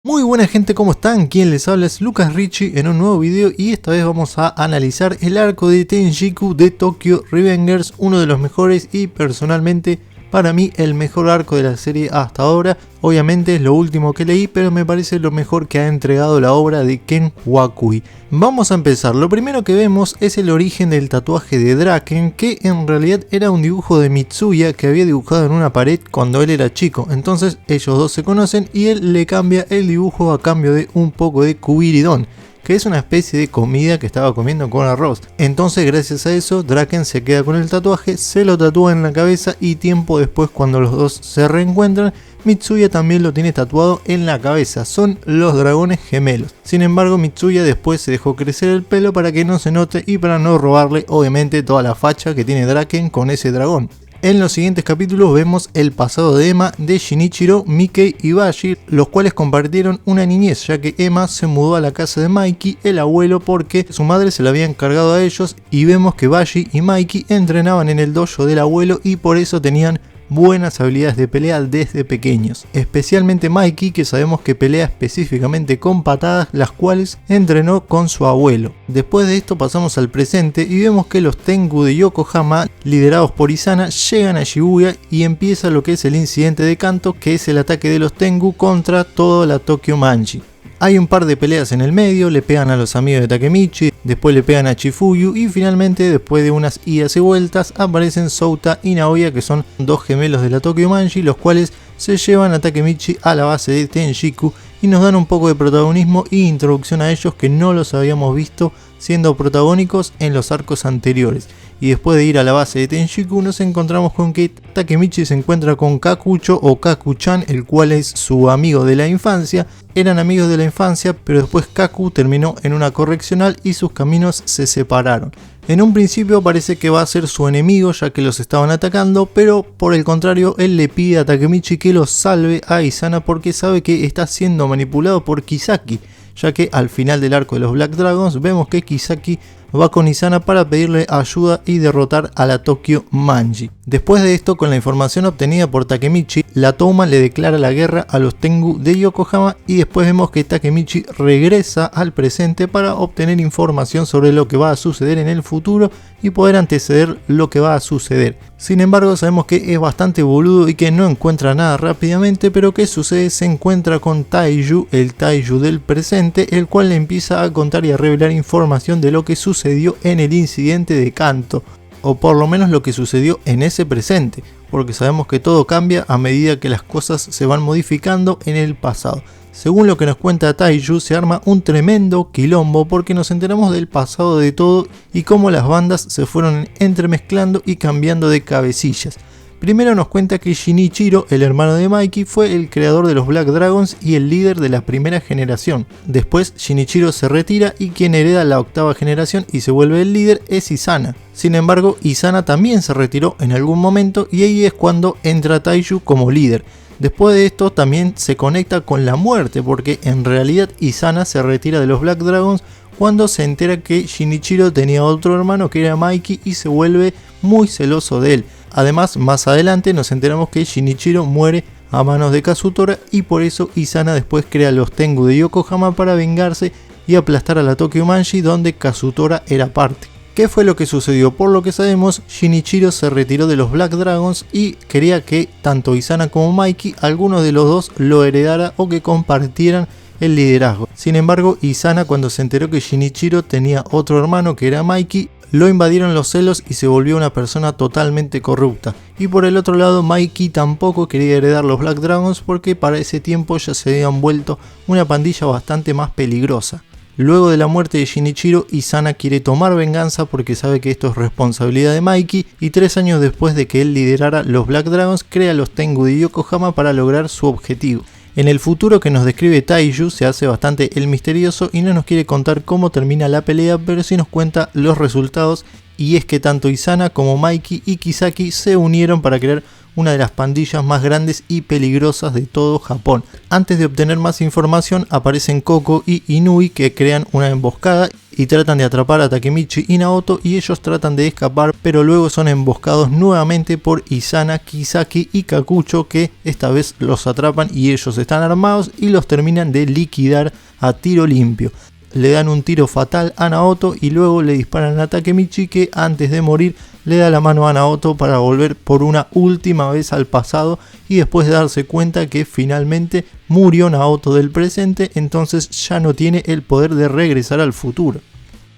Muy buena gente, ¿cómo están? Quien les habla es Lucas Richie en un nuevo video y esta vez vamos a analizar el arco de Tenjiku de Tokyo Revengers, uno de los mejores y personalmente para mí el mejor arco de la serie hasta ahora. Obviamente es lo último que leí, pero me parece lo mejor que ha entregado la obra de Ken Wakui. Vamos a empezar. Lo primero que vemos es el origen del tatuaje de Draken, que en realidad era un dibujo de Mitsuya que había dibujado en una pared cuando él era chico. Entonces ellos dos se conocen y él le cambia el dibujo a cambio de un poco de kubiridon, que es una especie de comida que estaba comiendo con arroz. Entonces gracias a eso Draken se queda con el tatuaje, se lo tatúa en la cabeza y tiempo después, cuando los dos se reencuentran, Mitsuya también lo tiene tatuado en la cabeza. Son los dragones gemelos. Sin embargo, Mitsuya después se dejó crecer el pelo para que no se note y para no robarle obviamente toda la facha que tiene Draken con ese dragón. En los siguientes capítulos vemos el pasado de Ema, de Shinichiro, Mikey y Bashi, los cuales compartieron una niñez, ya que Ema se mudó a la casa de Mikey, el abuelo, porque su madre se la había encargado a ellos, y vemos que Bashi y Mikey entrenaban en el dojo del abuelo y por eso tenían buenas habilidades de pelea desde pequeños, especialmente Mikey, que sabemos que pelea específicamente con patadas, las cuales entrenó con su abuelo. Después de esto pasamos al presente y vemos que los Tengu de Yokohama, liderados por Izana, llegan a Shibuya y empieza lo que es el incidente de Kanto, que es el ataque de los Tengu contra toda la Tokyo Manji. Hay un par de peleas en el medio, le pegan a los amigos de Takemichi, después le pegan a Chifuyu y finalmente, después de unas idas y vueltas, aparecen Souta y Naoya, que son dos gemelos de la Tokyo Manji, los cuales se llevan a Takemichi a la base de Tenjiku y nos dan un poco de protagonismo e introducción a ellos que no los habíamos visto siendo protagónicos en los arcos anteriores. Y después de ir a la base de Tenjiku nos encontramos con que Takemichi se encuentra con Kakucho o Kaku-chan, el cual es su amigo de la infancia. Eran amigos de la infancia, pero después Kaku terminó en una correccional y sus caminos se separaron. En un principio parece que va a ser su enemigo, ya que los estaban atacando, pero por el contrario él le pide a Takemichi que los salve a Izana porque sabe que está siendo manipulado por Kisaki, ya que al final del arco de los Black Dragons vemos que Kisaki va con Izana para pedirle ayuda y derrotar a la Tokyo Manji. Después de esto, con la información obtenida por Takemichi, la Touma le declara la guerra a los Tengu de Yokohama y después vemos que Takemichi regresa al presente para obtener información sobre lo que va a suceder en el futuro y poder anteceder lo que va a suceder. Sin embargo, sabemos que es bastante boludo y que no encuentra nada rápidamente, pero ¿qué sucede? Se encuentra con Taiju, el Taiju del presente, el cual le empieza a contar y a revelar información de lo que sucedió en el incidente de Kanto, o por lo menos lo que sucedió en ese presente, porque sabemos que todo cambia a medida que las cosas se van modificando en el pasado. Según lo que nos cuenta Taiju, se arma un tremendo quilombo porque nos enteramos del pasado de todo y cómo las bandas se fueron entremezclando y cambiando de cabecillas. Primero nos cuenta que Shinichiro, el hermano de Mikey, fue el creador de los Black Dragons y el líder de la primera generación. Después Shinichiro se retira y quien hereda la octava generación y se vuelve el líder es Izana. Sin embargo, Izana también se retiró en algún momento y ahí es cuando entra Taiju como líder. Después de esto también se conecta con la muerte, porque en realidad Izana se retira de los Black Dragons cuando se entera que Shinichiro tenía otro hermano que era Mikey y se vuelve muy celoso de él. Además, más adelante nos enteramos que Shinichiro muere a manos de Kazutora y por eso Izana después crea los Tengu de Yokohama para vengarse y aplastar a la Tokyo Manji, donde Kazutora era parte. ¿Qué fue lo que sucedió? Por lo que sabemos, Shinichiro se retiró de los Black Dragons y quería que tanto Izana como Mikey, alguno de los dos, lo heredara o que compartieran el liderazgo. Sin embargo, Izana, cuando se enteró que Shinichiro tenía otro hermano que era Mikey, lo invadieron los celos y se volvió una persona totalmente corrupta. Y por el otro lado, Mikey tampoco quería heredar los Black Dragons porque para ese tiempo ya se habían vuelto una pandilla bastante más peligrosa. Luego de la muerte de Shinichiro, Izana quiere tomar venganza porque sabe que esto es responsabilidad de Mikey y 3 años después de que él liderara los Black Dragons, crea los Tengu de Yokohama para lograr su objetivo. En el futuro que nos describe Taiju se hace bastante el misterioso y no nos quiere contar cómo termina la pelea, pero sí nos cuenta los resultados, y es que tanto Izana como Mikey y Kisaki se unieron para crear una de las pandillas más grandes y peligrosas de todo Japón. Antes de obtener más información aparecen Koko y Inui, que crean una emboscada y tratan de atrapar a Takemichi y Naoto, y ellos tratan de escapar, pero luego son emboscados nuevamente por Izana, Kisaki y Kakucho, que esta vez los atrapan y ellos están armados y los terminan de liquidar a tiro limpio. Le dan un tiro fatal a Naoto y luego le disparan a Takemichi, que antes de morir le da la mano a Naoto para volver por una última vez al pasado y después de darse cuenta que finalmente murió Naoto del presente, entonces ya no tiene el poder de regresar al futuro.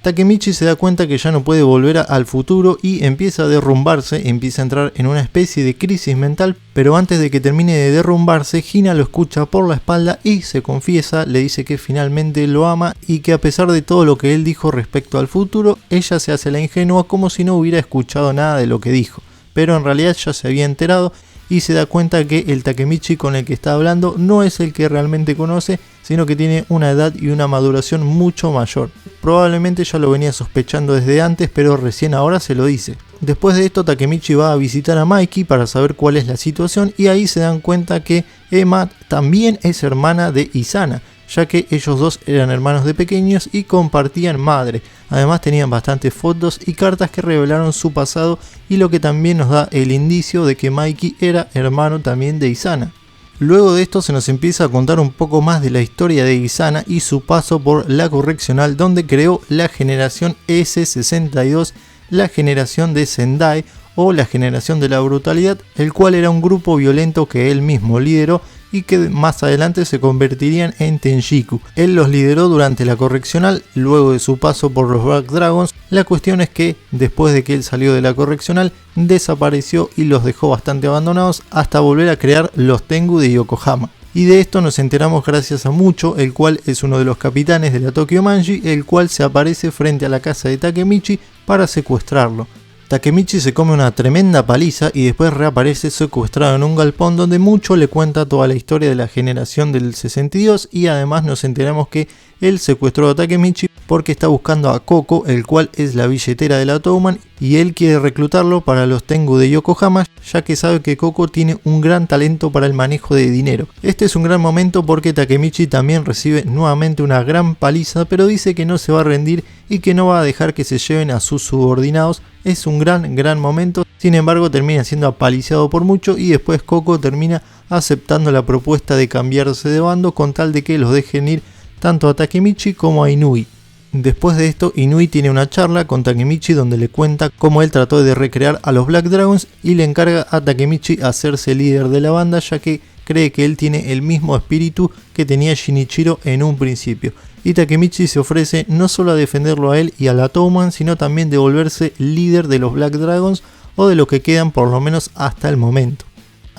Takemichi se da cuenta que ya no puede volver al futuro y empieza a derrumbarse, empieza a entrar en una especie de crisis mental, pero antes de que termine de derrumbarse, Hina lo escucha por la espalda y se confiesa, le dice que finalmente lo ama y que a pesar de todo lo que él dijo respecto al futuro, ella se hace la ingenua como si no hubiera escuchado nada de lo que dijo, pero en realidad ya se había enterado y se da cuenta que el Takemichi con el que está hablando no es el que realmente conoce, sino que tiene una edad y una maduración mucho mayor. Probablemente ya lo venía sospechando desde antes, pero recién ahora se lo dice. Después de esto, Takemichi va a visitar a Mikey para saber cuál es la situación y ahí se dan cuenta que Emma también es hermana de Izana, ya que ellos dos eran hermanos de pequeños y compartían madre. Además tenían bastantes fotos y cartas que revelaron su pasado, y lo que también nos da el indicio de que Mikey era hermano también de Izana. Luego de esto se nos empieza a contar un poco más de la historia de Izana y su paso por la correccional, donde creó la generación S62, la generación de Sendai o la generación de la brutalidad, el cual era un grupo violento que él mismo lideró y que más adelante se convertirían en Tenjiku. Él los lideró durante la correccional, luego de su paso por los Black Dragons. La cuestión es que después de que él salió de la correccional, desapareció y los dejó bastante abandonados hasta volver a crear los Tengu de Yokohama. Y de esto nos enteramos gracias a Mucho, el cual es uno de los capitanes de la Tokyo Manji, el cual se aparece frente a la casa de Takemichi para secuestrarlo. Takemichi se come una tremenda paliza y después reaparece secuestrado en un galpón donde Mucho le cuenta toda la historia de la generación del 62 y además nos enteramos que él secuestró a Takemichi porque está buscando a Koko, el cual es la billetera de la Touman, y él quiere reclutarlo para los Tengu de Yokohama, ya que sabe que Koko tiene un gran talento para el manejo de dinero. Este es un gran momento porque Takemichi también recibe nuevamente una gran paliza, pero dice que no se va a rendir y que no va a dejar que se lleven a sus subordinados. Es un gran momento, sin embargo termina siendo apaliciado por Mucho y después Koko termina aceptando la propuesta de cambiarse de bando con tal de que los dejen ir tanto a Takemichi como a Inui. Después de esto, Inui tiene una charla con Takemichi donde le cuenta cómo él trató de recrear a los Black Dragons y le encarga a Takemichi hacerse líder de la banda, ya que cree que él tiene el mismo espíritu que tenía Shinichiro en un principio. Y Takemichi se ofrece no solo a defenderlo a él y a la Touman, sino también de volverse líder de los Black Dragons o de lo que quedan por lo menos hasta el momento.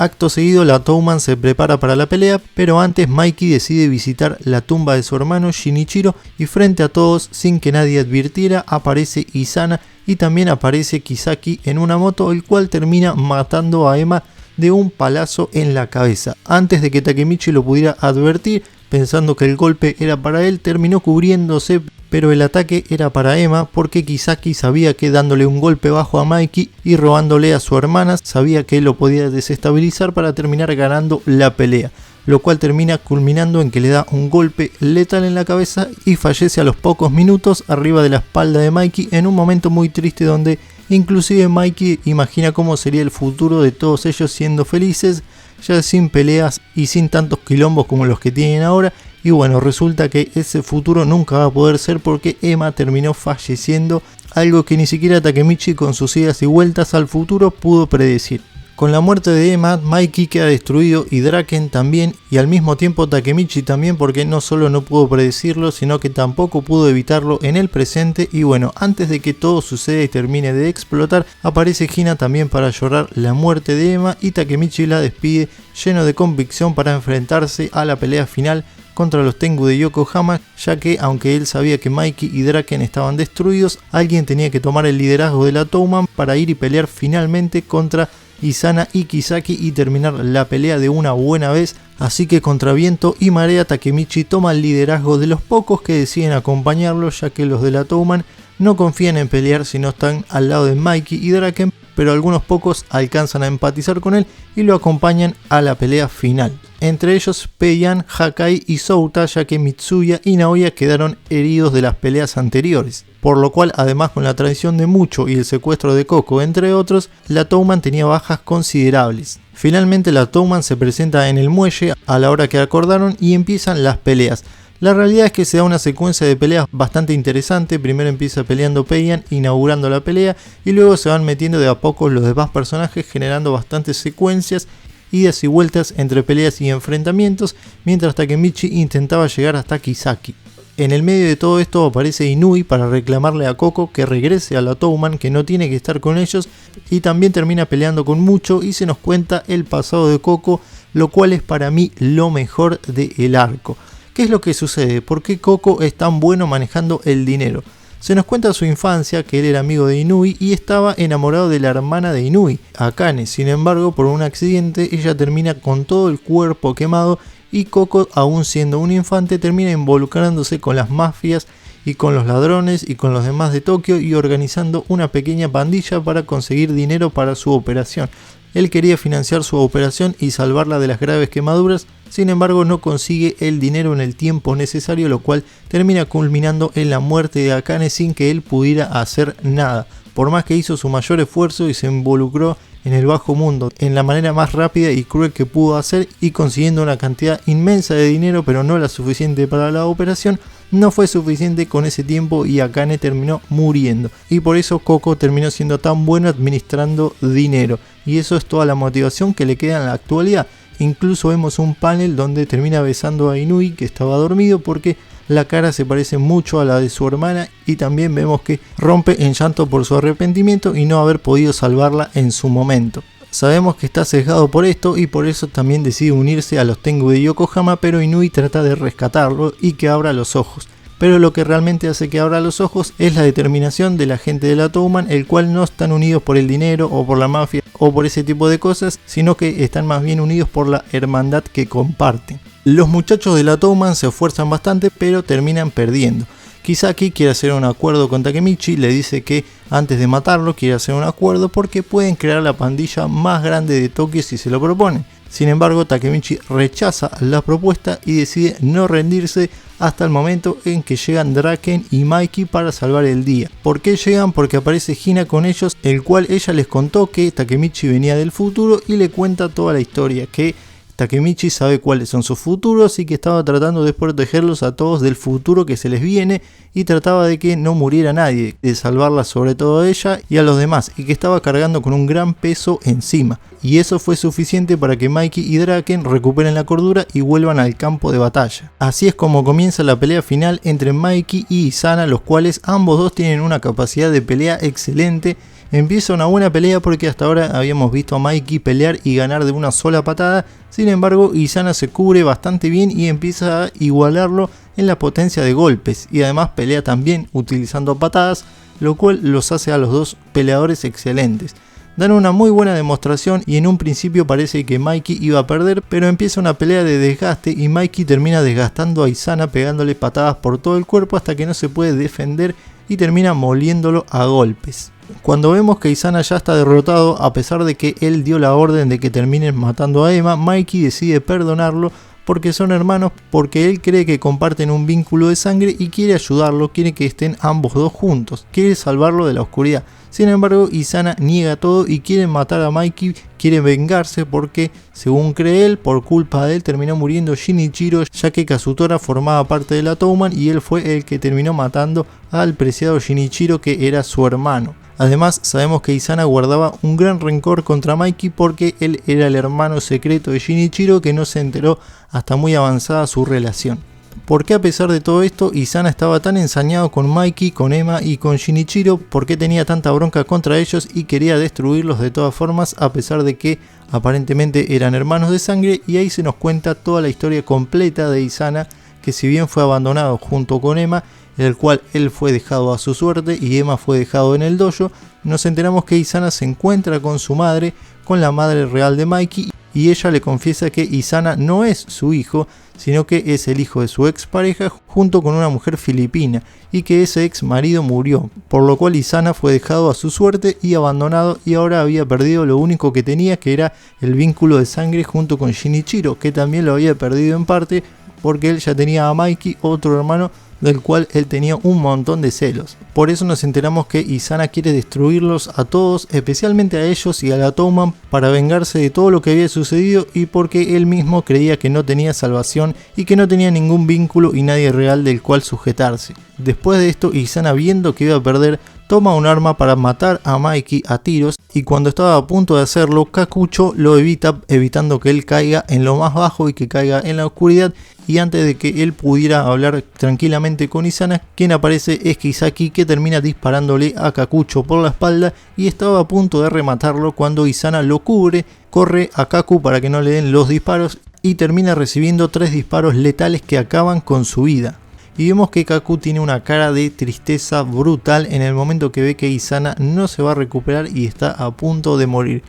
Acto seguido, la Touman se prepara para la pelea, pero antes Mikey decide visitar la tumba de su hermano Shinichiro y frente a todos, sin que nadie advirtiera, aparece Izana y también aparece Kisaki en una moto, el cual termina matando a Emma de un palazo en la cabeza. Antes de que Takemichi lo pudiera advertir, pensando que el golpe era para él, terminó cubriéndose, pero el ataque era para Emma porque Kisaki sabía que dándole un golpe bajo a Mikey y robándole a su hermana, sabía que él lo podía desestabilizar para terminar ganando la pelea, lo cual termina culminando en que le da un golpe letal en la cabeza y fallece a los pocos minutos arriba de la espalda de Mikey, en un momento muy triste donde inclusive Mikey imagina cómo sería el futuro de todos ellos siendo felices, ya sin peleas y sin tantos quilombos como los que tienen ahora. Y bueno, resulta que ese futuro nunca va a poder ser porque Emma terminó falleciendo, algo que ni siquiera Takemichi con sus idas y vueltas al futuro pudo predecir. Con la muerte de Emma, Mikey queda destruido y Draken también, y al mismo tiempo Takemichi también, porque no solo no pudo predecirlo, sino que tampoco pudo evitarlo en el presente. Y bueno, antes de que todo suceda y termine de explotar, aparece Hina también para llorar la muerte de Emma y Takemichi la despide lleno de convicción para enfrentarse a la pelea final contra los Tengu de Yokohama, ya que aunque él sabía que Mikey y Draken estaban destruidos, alguien tenía que tomar el liderazgo de la Touman para ir y pelear finalmente contra Izana y Kisaki y terminar la pelea de una buena vez. Así que contra viento y marea, Takemichi toma el liderazgo de los pocos que deciden acompañarlo, ya que los de la Touman no confían en pelear si no están al lado de Mikey y Draken, pero algunos pocos alcanzan a empatizar con él y lo acompañan a la pelea final. Entre ellos Peiyan, Hakai y Souta, ya que Mitsuya y Naoya quedaron heridos de las peleas anteriores. Por lo cual, además con la traición de Mucho y el secuestro de Koko, entre otros, la Toman tenía bajas considerables. Finalmente la Toman se presenta en el muelle a la hora que acordaron y empiezan las peleas. La realidad es que se da una secuencia de peleas bastante interesante. Primero empieza peleando Peiyan, inaugurando la pelea, y luego se van metiendo de a poco los demás personajes, generando bastantes secuencias, idas y vueltas entre peleas y enfrentamientos, mientras Takemichi intentaba llegar hasta Kisaki. En el medio de todo esto aparece Inui para reclamarle a Koko que regrese a la Toman, que no tiene que estar con ellos, y también termina peleando con Mucho y se nos cuenta el pasado de Koko, lo cual es para mí lo mejor del arco. ¿Qué es lo que sucede? ¿Por qué Koko es tan bueno manejando el dinero? Se nos cuenta su infancia, que él era amigo de Inui y estaba enamorado de la hermana de Inui, Akane. Sin embargo, por un accidente, ella termina con todo el cuerpo quemado y Koko, aún siendo un infante, termina involucrándose con las mafias y con los ladrones y con los demás de Tokio y organizando una pequeña pandilla para conseguir dinero para su operación. Él quería financiar su operación y salvarla de las graves quemaduras, sin embargo no consigue el dinero en el tiempo necesario, lo cual termina culminando en la muerte de Akane sin que él pudiera hacer nada. Por más que hizo su mayor esfuerzo y se involucró en el bajo mundo en la manera más rápida y cruel que pudo hacer y consiguiendo una cantidad inmensa de dinero, pero no la suficiente para la operación, no fue suficiente con ese tiempo y Akane terminó muriendo. Y por eso Koko terminó siendo tan bueno administrando dinero. Y eso es toda la motivación que le queda en la actualidad. Incluso vemos un panel donde termina besando a Inui, que estaba dormido, porque la cara se parece mucho a la de su hermana, y también vemos que rompe en llanto por su arrepentimiento y no haber podido salvarla en su momento. Sabemos que está sesgado por esto y por eso también decide unirse a los Tengu de Yokohama, pero Inui trata de rescatarlo y que abra los ojos. Pero lo que realmente hace que abra los ojos es la determinación de la gente de la Toman, el cual no están unidos por el dinero o por la mafia o por ese tipo de cosas, sino que están más bien unidos por la hermandad que comparten. Los muchachos de la Toman se esfuerzan bastante, pero terminan perdiendo. Kisaki quiere hacer un acuerdo con Takemichi, le dice que antes de matarlo quiere hacer un acuerdo porque pueden crear la pandilla más grande de Tokio si se lo proponen. Sin embargo, Takemichi rechaza la propuesta y decide no rendirse hasta el momento en que llegan Draken y Mikey para salvar el día. ¿Por qué llegan? Porque aparece Hina con ellos, el cual ella les contó que Takemichi venía del futuro y le cuenta toda la historia, que Takemichi sabe cuáles son sus futuros y que estaba tratando de protegerlos a todos del futuro que se les viene y trataba de que no muriera nadie, de salvarla sobre todo a ella y a los demás, y que estaba cargando con un gran peso encima. Y eso fue suficiente para que Mikey y Draken recuperen la cordura y vuelvan al campo de batalla. Así es como comienza la pelea final entre Mikey y Izana, los cuales ambos dos tienen una capacidad de pelea excelente. Empieza una buena pelea porque hasta ahora habíamos visto a Mikey pelear y ganar de una sola patada. Sin embargo, Izana se cubre bastante bien y empieza a igualarlo en la potencia de golpes, y además pelea también utilizando patadas, lo cual los hace a los dos peleadores excelentes. Dan una muy buena demostración y en un principio parece que Mikey iba a perder, pero empieza una pelea de desgaste y Mikey termina desgastando a Izana pegándole patadas por todo el cuerpo hasta que no se puede defender y termina moliéndolo a golpes. Cuando vemos que Izana ya está derrotado, a pesar de que él dio la orden de que terminen matando a Emma, Mikey decide perdonarlo porque son hermanos, porque él cree que comparten un vínculo de sangre y quiere ayudarlo, quiere que estén ambos dos juntos, quiere salvarlo de la oscuridad. Sin embargo, Izana niega todo y quiere matar a Mikey, quiere vengarse porque, según cree él, por culpa de él terminó muriendo Shinichiro, ya que Kazutora formaba parte de la Toman y él fue el que terminó matando al preciado Shinichiro, que era su hermano. Además, sabemos que Izana guardaba un gran rencor contra Mikey porque él era el hermano secreto de Shinichiro, que no se enteró hasta muy avanzada su relación. ¿Por qué a pesar de todo esto Izana estaba tan ensañado con Mikey, con Emma y con Shinichiro? ¿Por qué tenía tanta bronca contra ellos y quería destruirlos de todas formas, a pesar de que aparentemente eran hermanos de sangre? Y ahí se nos cuenta toda la historia completa de Izana, que si bien fue abandonado junto con Emma, en el cual él fue dejado a su suerte y Emma fue dejado en el dojo, nos enteramos que Izana se encuentra con su madre, con la madre real de Mikey, y ella le confiesa que Izana no es su hijo, sino que es el hijo de su ex pareja junto con una mujer filipina y que ese ex marido murió, por lo cual Izana fue dejado a su suerte y abandonado y ahora había perdido lo único que tenía, que era el vínculo de sangre junto con Shinichiro, que también lo había perdido en parte porque él ya tenía a Mikey, otro hermano del cual él tenía un montón de celos. Por eso nos enteramos que Izana quiere destruirlos a todos, especialmente a ellos y a la Toman, para vengarse de todo lo que había sucedido y porque él mismo creía que no tenía salvación y que no tenía ningún vínculo y nadie real del cual sujetarse. Después de esto, Izana, viendo que iba a perder, toma un arma para matar a Mikey a tiros y cuando estaba a punto de hacerlo, Kakucho lo evita, evitando que él caiga en lo más bajo y que caiga en la oscuridad, y antes de que él pudiera hablar tranquilamente con Izana, quien aparece es Kisaki, que termina disparándole a Kakucho por la espalda y estaba a punto de rematarlo cuando Izana lo cubre, corre a Kaku para que no le den los disparos y termina recibiendo 3 disparos letales que acaban con su vida. Y vemos que Kaku tiene una cara de tristeza brutal en el momento que ve que Izana no se va a recuperar y está a punto de morir.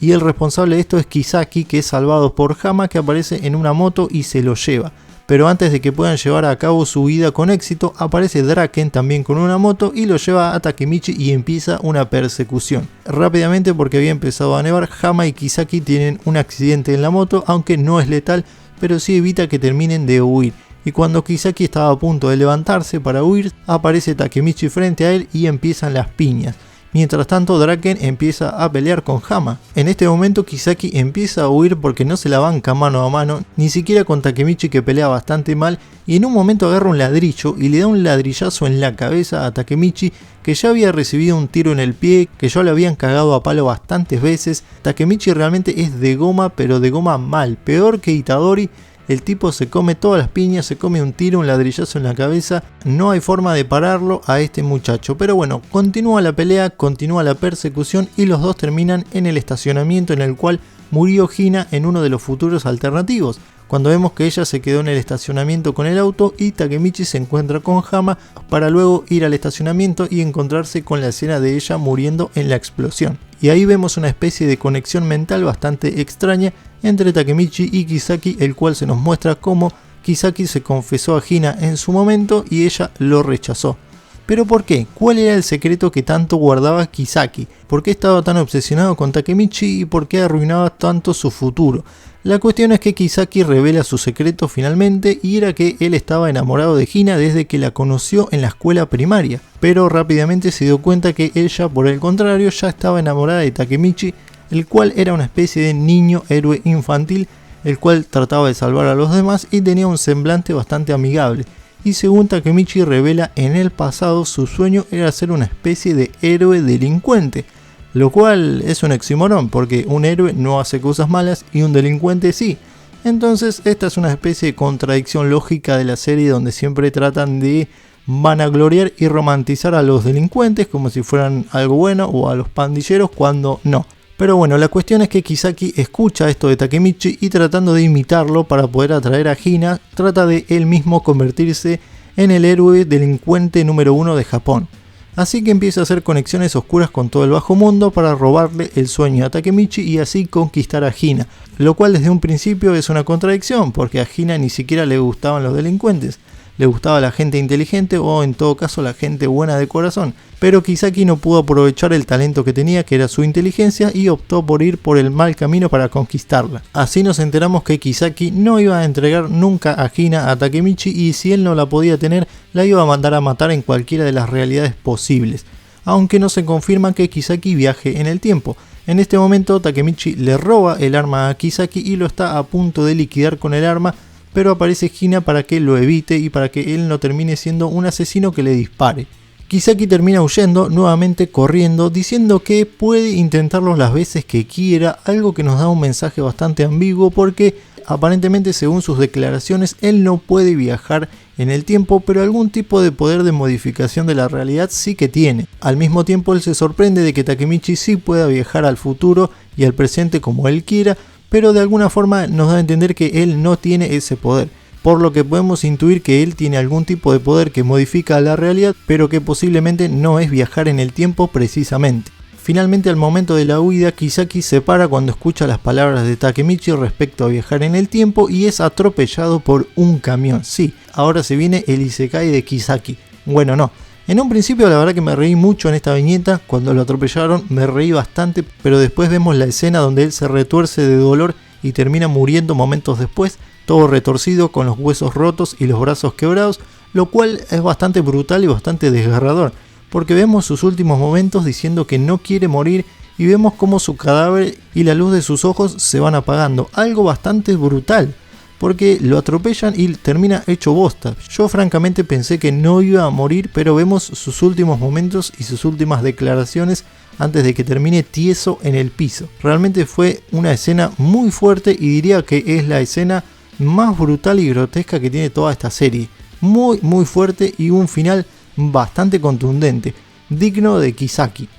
Y el responsable de esto es Kisaki, que es salvado por Hama, que aparece en una moto y se lo lleva. Pero antes de que puedan llevar a cabo su huida con éxito, aparece Draken también con una moto y lo lleva a Takemichi y empieza una persecución. Rápidamente, porque había empezado a nevar, Hama y Kisaki tienen un accidente en la moto, aunque no es letal, pero sí evita que terminen de huir. Y cuando Kisaki estaba a punto de levantarse para huir, aparece Takemichi frente a él y empiezan las piñas. Mientras tanto, Draken empieza a pelear con Hama. En este momento Kisaki empieza a huir porque no se la banca mano a mano, ni siquiera con Takemichi, que pelea bastante mal, y en un momento agarra un ladrillo y le da un ladrillazo en la cabeza a Takemichi, que ya había recibido un tiro en el pie, que ya lo habían cagado a palo bastantes veces. Takemichi realmente es de goma, pero de goma mal, peor que Itadori. El tipo se come todas las piñas, se come un tiro, un ladrillazo en la cabeza. No hay forma de pararlo a este muchacho. Pero bueno, continúa la pelea, continúa la persecución y los dos terminan en el estacionamiento en el cual murió Hina en uno de los futuros alternativos. Cuando vemos que ella se quedó en el estacionamiento con el auto y Takemichi se encuentra con Hama para luego ir al estacionamiento y encontrarse con la escena de ella muriendo en la explosión. Y ahí vemos una especie de conexión mental bastante extraña entre Takemichi y Kisaki, el cual se nos muestra cómo Kisaki se confesó a Hina en su momento y ella lo rechazó. ¿Pero por qué? ¿Cuál era el secreto que tanto guardaba Kisaki? ¿Por qué estaba tan obsesionado con Takemichi y por qué arruinaba tanto su futuro? La cuestión es que Kisaki revela su secreto finalmente, y era que él estaba enamorado de Hina desde que la conoció en la escuela primaria, pero rápidamente se dio cuenta que ella, por el contrario, ya estaba enamorada de Takemichi, el cual era una especie de niño héroe infantil, el cual trataba de salvar a los demás y tenía un semblante bastante amigable. Y según Takemichi revela, en el pasado su sueño era ser una especie de héroe delincuente, lo cual es un oxímoron, porque un héroe no hace cosas malas y un delincuente sí. Entonces esta es una especie de contradicción lógica de la serie, donde siempre tratan de vanagloriar y romantizar a los delincuentes como si fueran algo bueno, o a los pandilleros cuando no. Pero bueno, la cuestión es que Kisaki escucha esto de Takemichi y, tratando de imitarlo para poder atraer a Hina, trata de él mismo convertirse en el héroe delincuente número 1 de Japón. Así que empieza a hacer conexiones oscuras con todo el bajo mundo para robarle el sueño a Takemichi y así conquistar a Hina, lo cual desde un principio es una contradicción, porque a Hina ni siquiera le gustaban los delincuentes, le gustaba la gente inteligente o en todo caso la gente buena de corazón, pero Kisaki no pudo aprovechar el talento que tenía, que era su inteligencia, y optó por ir por el mal camino para conquistarla. Así nos enteramos que Kisaki no iba a entregar nunca a Hina a Takemichi, y si él no la podía tener, la iba a mandar a matar en cualquiera de las realidades posibles, aunque no se confirma que Kisaki viaje en el tiempo. En este momento Takemichi le roba el arma a Kisaki y lo está a punto de liquidar con el arma, pero aparece Hina para que lo evite y para que él no termine siendo un asesino que le dispare. Kisaki termina huyendo, nuevamente corriendo, diciendo que puede intentarlo las veces que quiera, algo que nos da un mensaje bastante ambiguo, porque aparentemente, según sus declaraciones, él no puede viajar en el tiempo, pero algún tipo de poder de modificación de la realidad sí que tiene. Al mismo tiempo, él se sorprende de que Takemichi sí pueda viajar al futuro y al presente como él quiera, pero de alguna forma nos da a entender que él no tiene ese poder, por lo que podemos intuir que él tiene algún tipo de poder que modifica la realidad, pero que posiblemente no es viajar en el tiempo precisamente. Finalmente, al momento de la huida, Kisaki se para cuando escucha las palabras de Takemichi respecto a viajar en el tiempo y es atropellado por un camión. Sí, ahora se viene el isekai de Kisaki. Bueno, no. En un principio la verdad que me reí mucho en esta viñeta, cuando lo atropellaron me reí bastante, pero después vemos la escena donde él se retuerce de dolor y termina muriendo momentos después, todo retorcido con los huesos rotos y los brazos quebrados, lo cual es bastante brutal y bastante desgarrador, porque vemos sus últimos momentos diciendo que no quiere morir y vemos cómo su cadáver y la luz de sus ojos se van apagando, algo bastante brutal. Porque lo atropellan y termina hecho bosta. Yo francamente pensé que no iba a morir, pero vemos sus últimos momentos y sus últimas declaraciones antes de que termine tieso en el piso. Realmente fue una escena muy fuerte y diría que es la escena más brutal y grotesca que tiene toda esta serie. Muy fuerte y un final bastante contundente, digno de Kisaki.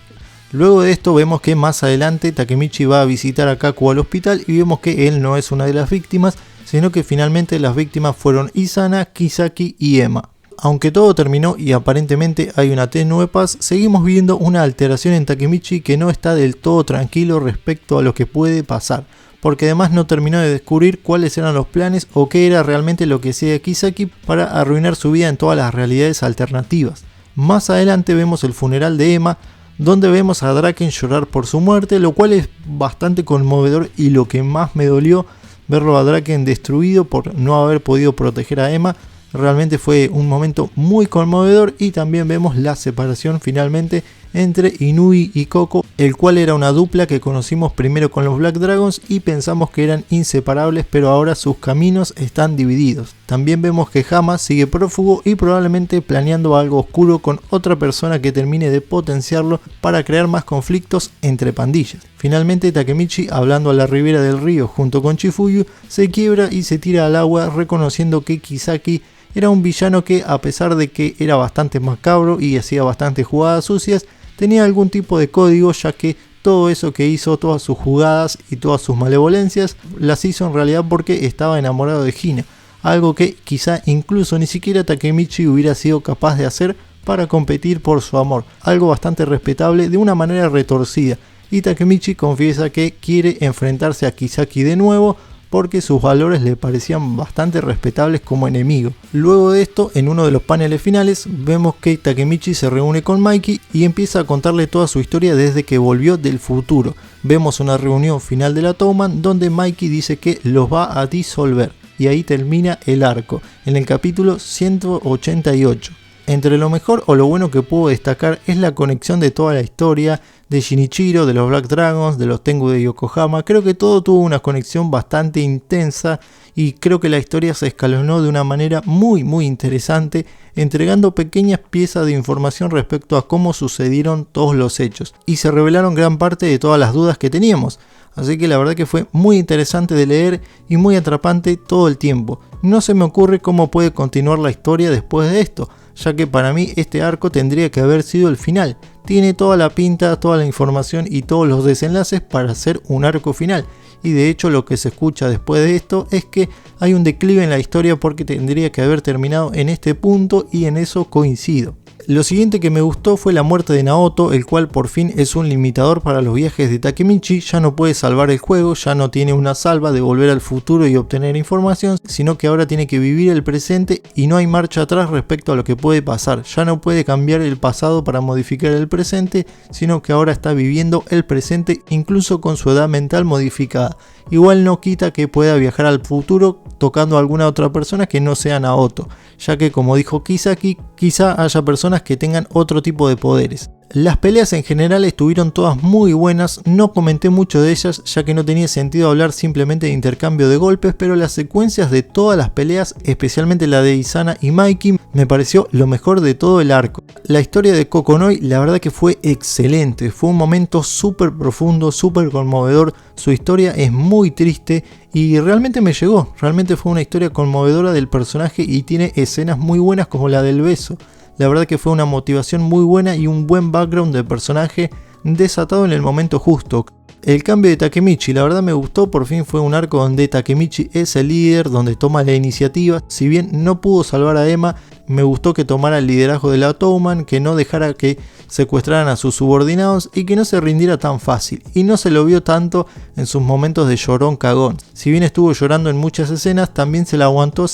Luego de esto vemos que más adelante Takemichi va a visitar a Kaku al hospital y vemos que él no es una de las víctimas, sino que finalmente las víctimas fueron Izana, Kisaki y Ema. Aunque todo terminó y aparentemente hay una tenue paz, seguimos viendo una alteración en Takemichi que no está del todo tranquilo respecto a lo que puede pasar, porque además no terminó de descubrir cuáles eran los planes o qué era realmente lo que hacía Kisaki para arruinar su vida en todas las realidades alternativas. Más adelante vemos el funeral de Ema, donde vemos a Draken llorar por su muerte, lo cual es bastante conmovedor y lo que más me dolió verlo a Draken destruido por no haber podido proteger a Ema. Realmente fue un momento muy conmovedor y también vemos la separación finalmente entre Inui y Koko, el cual era una dupla que conocimos primero con los Black Dragons y pensamos que eran inseparables, pero ahora sus caminos están divididos. También vemos que Hama sigue prófugo y probablemente planeando algo oscuro con otra persona que termine de potenciarlo para crear más conflictos entre pandillas. Finalmente Takemichi, hablando a la ribera del río junto con Chifuyu, se quiebra y se tira al agua reconociendo que Kisaki era un villano que, a pesar de que era bastante macabro y hacía bastantes jugadas sucias, tenía algún tipo de código, ya que todo eso que hizo, todas sus jugadas y todas sus malevolencias, las hizo en realidad porque estaba enamorado de Hina, algo que quizá incluso ni siquiera Takemichi hubiera sido capaz de hacer para competir por su amor, algo bastante respetable de una manera retorcida, y Takemichi confiesa que quiere enfrentarse a Kisaki de nuevo, porque sus valores le parecían bastante respetables como enemigo. Luego de esto, en uno de los paneles finales, vemos que Takemichi se reúne con Mikey y empieza a contarle toda su historia desde que volvió del futuro. Vemos una reunión final de la Touman donde Mikey dice que los va a disolver. Y ahí termina el arco, en el capítulo 188. Entre lo mejor o lo bueno que puedo destacar es la conexión de toda la historia, de Shinichiro, de los Black Dragons, de los Tengu de Yokohama. Creo que todo tuvo una conexión bastante intensa y creo que la historia se escalonó de una manera muy interesante, entregando pequeñas piezas de información respecto a cómo sucedieron todos los hechos y se revelaron gran parte de todas las dudas que teníamos. Así que la verdad que fue muy interesante de leer y muy atrapante todo el tiempo. No se me ocurre cómo puede continuar la historia después de esto, ya que para mí este arco tendría que haber sido el final. Tiene toda la pinta, toda la información y todos los desenlaces para hacer un arco final. Y de hecho lo que se escucha después de esto es que hay un declive en la historia porque tendría que haber terminado en este punto y en eso coincido. Lo siguiente que me gustó fue la muerte de Naoto, el cual por fin es un limitador para los viajes de Takemichi. Ya no puede salvar el juego, ya no tiene una salva de volver al futuro y obtener información, sino que ahora tiene que vivir el presente y no hay marcha atrás respecto a lo que puede pasar. Ya no puede cambiar el pasado para modificar el presente, sino que ahora está viviendo el presente incluso con su edad mental modificada. Igual no quita que pueda viajar al futuro tocando a alguna otra persona que no sea Naoto, ya que como dijo Kisaki, quizá haya personas que tengan otro tipo de poderes. Las peleas en general estuvieron todas muy buenas, no comenté mucho de ellas ya que no tenía sentido hablar simplemente de intercambio de golpes, pero las secuencias de todas las peleas, especialmente la de Izana y Mikey, me pareció lo mejor de todo el arco. La historia de Kokonoi la verdad que fue excelente, fue un momento súper profundo, súper conmovedor, su historia es muy triste y realmente me llegó, realmente fue una historia conmovedora del personaje y tiene escenas muy buenas como la del beso. La verdad que fue una motivación muy buena y un buen background del personaje desatado en el momento justo. El cambio de Takemichi, la verdad me gustó, por fin fue un arco donde Takemichi es el líder, donde toma la iniciativa. Si bien no pudo salvar a Ema, Me gustó que tomara el liderazgo de la Touman, que no dejara que secuestraran a sus subordinados y que no se rindiera tan fácil. Y no se lo vio tanto en sus momentos de llorón cagón. Si bien estuvo llorando en muchas escenas, también se aguantó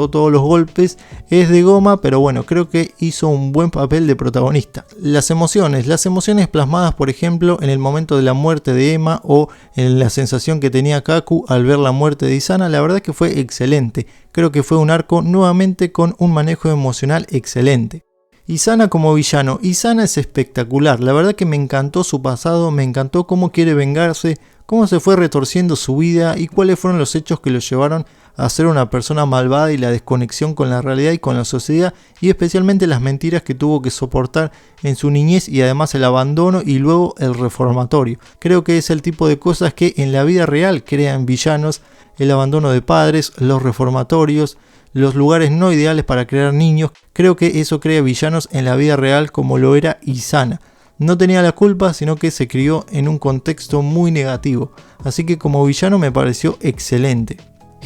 todos los golpes. Es de goma, pero bueno, creo que hizo un buen papel de protagonista. Las emociones plasmadas, por ejemplo, en el momento de la muerte de Emma o en la sensación que tenía Kaku al ver la muerte de Isana, la verdad que fue excelente. Creo que fue un arco nuevamente con un manejo emocional excelente. Isana como villano. Isana es espectacular. La verdad que me encantó su pasado, me encantó cómo quiere vengarse, cómo se fue retorciendo su vida y cuáles fueron los hechos que lo llevaron a ser una persona malvada y la desconexión con la realidad y con la sociedad, y especialmente las mentiras que tuvo que soportar en su niñez y además el abandono y luego el reformatorio. Creo que es el tipo de cosas que en la vida real crean villanos: el abandono de padres, los reformatorios, los lugares no ideales para crear niños. Creo que eso crea villanos en la vida real, como lo era Isana. No tenía la culpa, sino que se crió en un contexto muy negativo, así que como villano me pareció excelente.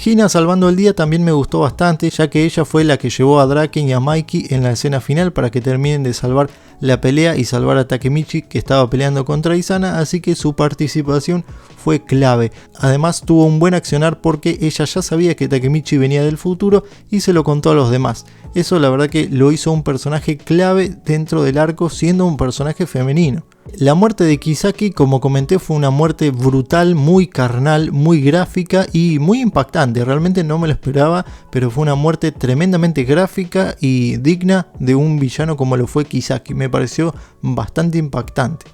Hina salvando el día también me gustó bastante, ya que ella fue la que llevó a Draken y a Mikey en la escena final para que terminen de salvar la pelea y salvar a Takemichi, que estaba peleando contra Isana, así que su participación fue clave. Además tuvo un buen accionar porque ella ya sabía que Takemichi venía del futuro y se lo contó a los demás. Eso la verdad que lo hizo un personaje clave dentro del arco, siendo un personaje femenino. La muerte de Kisaki, como comenté, fue una muerte brutal, muy carnal, muy gráfica y muy impactante. Realmente no me lo esperaba, pero fue una muerte tremendamente gráfica y digna de un villano como lo fue Kisaki. Me pareció bastante impactante.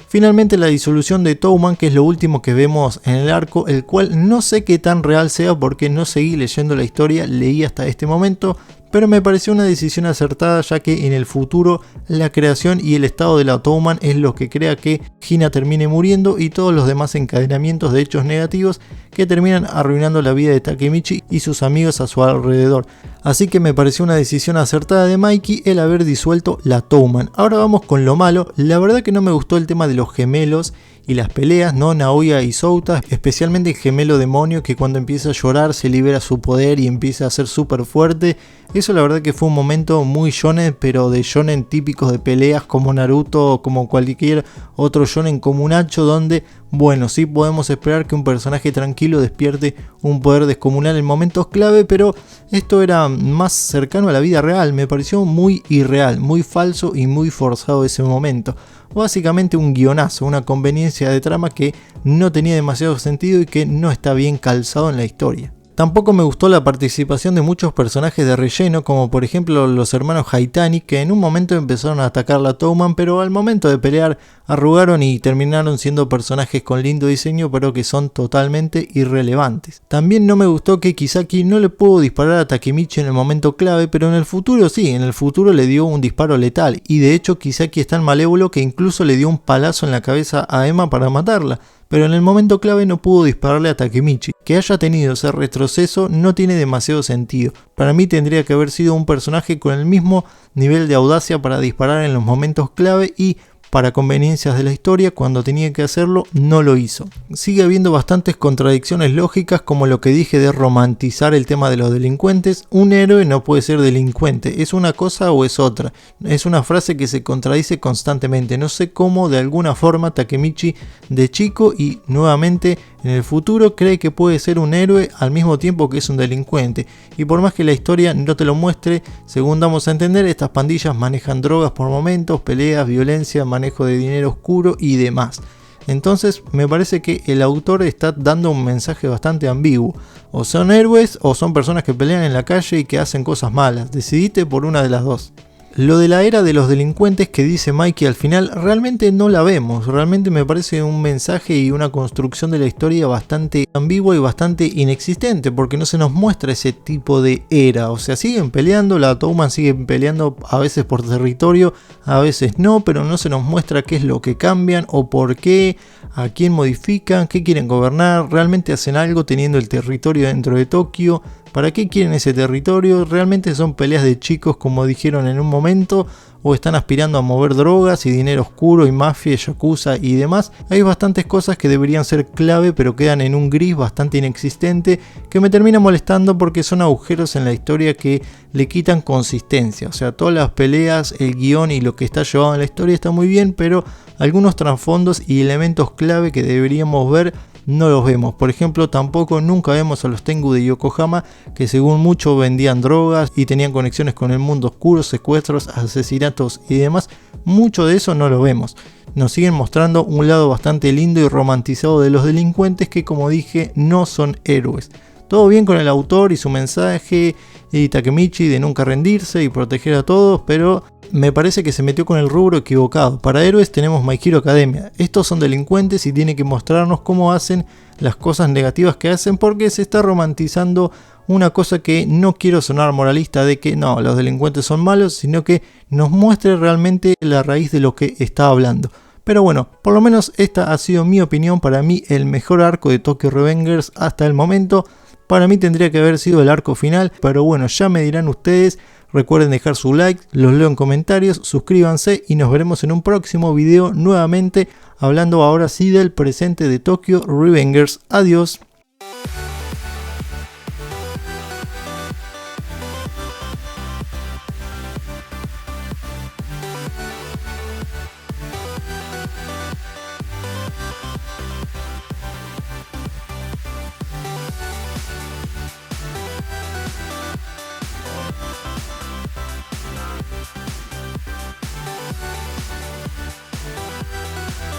Finalmente la disolución de Touman, que es lo último que vemos en el arco, el cual no sé qué tan real sea porque no seguí leyendo la historia, leí hasta este momento, pero me pareció una decisión acertada, ya que en el futuro la creación y el estado de la Touman es lo que crea que Hina termine muriendo y todos los demás encadenamientos de hechos negativos que terminan arruinando la vida de Takemichi y sus amigos a su alrededor. Así que me pareció una decisión acertada de Mikey el haber disuelto la Touman. Ahora vamos con lo malo. La verdad que no me gustó el tema de los gemelos y las peleas, ¿no? Naoya y Souta, especialmente el gemelo demonio que cuando empieza a llorar se libera su poder y empieza a ser súper fuerte. Eso la verdad que fue un momento muy shonen, pero de shonen típicos de peleas como Naruto o como cualquier otro shonen como un Nacho, donde bueno, sí podemos esperar que un personaje tranquilo despierte un poder descomunal en momentos clave, pero esto era más cercano a la vida real. Me pareció muy irreal, muy falso y muy forzado ese momento. Básicamente un guionazo, una conveniencia de trama que no tenía demasiado sentido y que no está bien calzado en la historia. Tampoco me gustó la participación de muchos personajes de relleno, como por ejemplo los hermanos Haitani, que en un momento empezaron a atacar la Touman, pero al momento de pelear arrugaron y terminaron siendo personajes con lindo diseño, pero que son totalmente irrelevantes. También no me gustó que Kisaki no le pudo disparar a Takemichi en el momento clave, pero en el futuro sí, en el futuro le dio un disparo letal, y de hecho Kisaki es tan malévolo que incluso le dio un palazo en la cabeza a Emma para matarla. Pero en el momento clave no pudo dispararle a Takemichi. Que haya tenido ese retroceso no tiene demasiado sentido. Para mí tendría que haber sido un personaje con el mismo nivel de audacia para disparar en los momentos clave y para conveniencias de la historia, cuando tenía que hacerlo, no lo hizo. Sigue habiendo bastantes contradicciones lógicas, como lo que dije de romantizar el tema de los delincuentes. Un héroe no puede ser delincuente, es una cosa o es otra. Es una frase que se contradice constantemente. No sé cómo de alguna forma Takemichi de chico y nuevamente en el futuro cree que puede ser un héroe al mismo tiempo que es un delincuente. Y por más que la historia no te lo muestre, según damos a entender, estas pandillas manejan drogas por momentos, peleas, violencia, manejo de dinero oscuro y demás. Entonces me parece que el autor está dando un mensaje bastante ambiguo. O son héroes o son personas que pelean en la calle y que hacen cosas malas. Decidite por una de las dos. Lo de la era de los delincuentes que dice Mikey al final realmente no la vemos. Realmente me parece un mensaje y una construcción de la historia bastante ambigua y bastante inexistente, porque no se nos muestra ese tipo de era. O sea, siguen peleando, la Touman sigue peleando a veces por territorio, a veces no, pero no se nos muestra qué es lo que cambian o por qué, a quién modifican, qué quieren gobernar. Realmente hacen algo teniendo el territorio dentro de Tokio. ¿Para qué quieren ese territorio? ¿Realmente son peleas de chicos como dijeron en un momento? ¿O están aspirando a mover drogas y dinero oscuro y mafia, yakuza y demás? Hay bastantes cosas que deberían ser clave pero quedan en un gris bastante inexistente que me termina molestando porque son agujeros en la historia que le quitan consistencia. O sea, todas las peleas, el guión y lo que está llevado en la historia está muy bien, pero algunos trasfondos y elementos clave que deberíamos ver no los vemos. Por ejemplo, tampoco nunca vemos a los Tengu de Yokohama, que según mucho vendían drogas y tenían conexiones con el mundo oscuro, secuestros, asesinatos y demás. Mucho de eso no lo vemos. Nos siguen mostrando un lado bastante lindo y romantizado de los delincuentes que, como dije, no son héroes. Todo bien con el autor y su mensaje y Takemichi de nunca rendirse y proteger a todos, pero me parece que se metió con el rubro equivocado. Para héroes tenemos My Hero Academia. Estos son delincuentes y tiene que mostrarnos cómo hacen las cosas negativas que hacen, porque se está romantizando una cosa que no quiero sonar moralista de que no, los delincuentes son malos, sino que nos muestre realmente la raíz de lo que está hablando. Pero bueno, por lo menos esta ha sido mi opinión. Para mí el mejor arco de Tokyo Revengers hasta el momento. Para mí tendría que haber sido el arco final, pero bueno, ya me dirán ustedes. Recuerden dejar su like, los leo en comentarios, suscríbanse y nos veremos en un próximo video nuevamente hablando ahora sí del presente de Tokyo Revengers. Adiós.